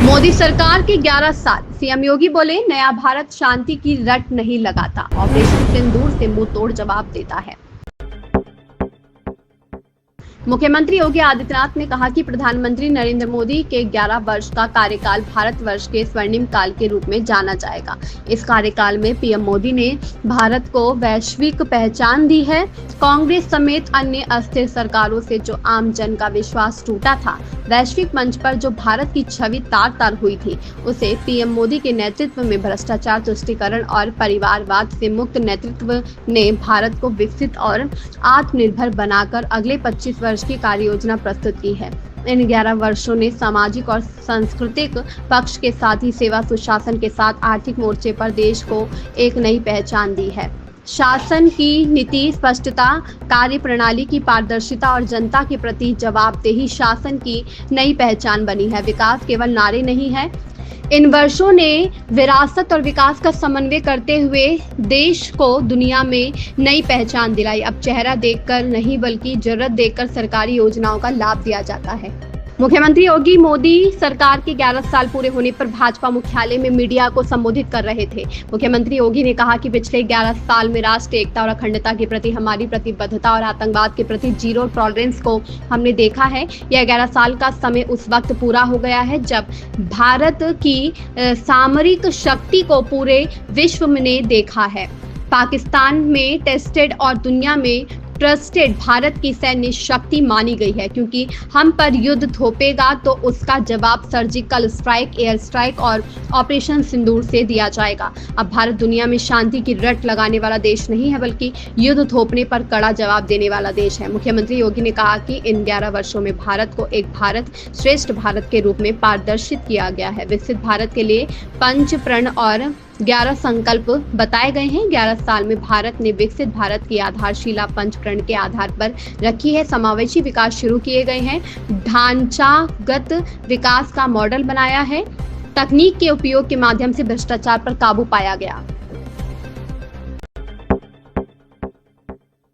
मोदी सरकार के 11 साल, सीएम योगी बोले नया भारत शांति की रट नहीं लगाता, ऑपरेशन सिंदूर से मुंह तोड़ जवाब देता है। मुख्यमंत्री योगी आदित्यनाथ ने कहा कि प्रधानमंत्री नरेंद्र मोदी के 11 वर्ष का कार्यकाल भारतवर्ष के स्वर्णिम काल के रूप में जाना जाएगा। इस कार्यकाल में पीएम मोदी ने भारत को वैश्विक पहचान दी है। कांग्रेस समेत अन्य अस्थिर सरकारों से जो आम जन का विश्वास टूटा था, वैश्विक मंच पर जो भारत की छवि तार तार हुई थी, उसे पीएम मोदी के नेतृत्व में भ्रष्टाचार, तुष्टीकरण और परिवारवाद से मुक्त नेतृत्व ने भारत को विकसित और आत्मनिर्भर बनाकर अगले 25 वर्ष की कार्य योजना प्रस्तुत की है। इन 11 वर्षों ने सामाजिक और सांस्कृतिक पक्ष के साथ ही सेवा सुशासन के साथ आर्थिक मोर्चे पर देश को एक नई पहचान दी है। शासन की नीति स्पष्टता, कार्य प्रणाली की पारदर्शिता और जनता के प्रति जवाबदेही शासन की नई पहचान बनी है। विकास केवल नारे नहीं है। इन वर्षों ने विरासत और विकास का समन्वय करते हुए देश को दुनिया में नई पहचान दिलाई। अब चेहरा देखकर नहीं बल्कि जरूरत देखकर सरकारी योजनाओं का लाभ दिया जाता है। मुख्यमंत्री योगी मोदी सरकार के 11 साल पूरे होने पर भाजपा मुख्यालय में मीडिया को संबोधित कर रहे थे। मुख्यमंत्री योगी ने कहा कि पिछले 11 साल में राष्ट्रीय एकता और अखंडता के प्रति हमारी प्रतिबद्धता और आतंकवाद के प्रति जीरो टॉलरेंस को हमने देखा है। यह 11 साल का समय उस वक्त पूरा हो गया है जब भारत की सामरिक शक्ति को पूरे विश्व ने देखा है। पाकिस्तान में टेस्टेड और दुनिया में ट्रस्टेड भारत की सैन्य शक्ति मानी गई है, क्योंकि हम पर युद्ध थोपेगा तो उसका जवाब सर्जिकल स्ट्राइक, एयर स्ट्राइक और ऑपरेशन सिंदूर से दिया जाएगा। अब भारत दुनिया में शांति की रट लगाने वाला देश नहीं है, बल्कि युद्ध थोपने पर कड़ा जवाब देने वाला देश है। मुख्यमंत्री योगी ने कहा कि इन 11 वर्षों में भारत को एक भारत श्रेष्ठ भारत के रूप में पारदर्शित किया गया है। विकसित भारत के लिए 5 प्रण और 11 संकल्प बताए गए हैं। 11 साल में भारत ने विकसित भारत की आधारशिला 5 प्रण के आधार पर रखी है। समावेशी विकास शुरू किए गए हैं, ढांचागत विकास का मॉडल बनाया है, तकनीक के उपयोग के माध्यम से भ्रष्टाचार पर काबू पाया गया।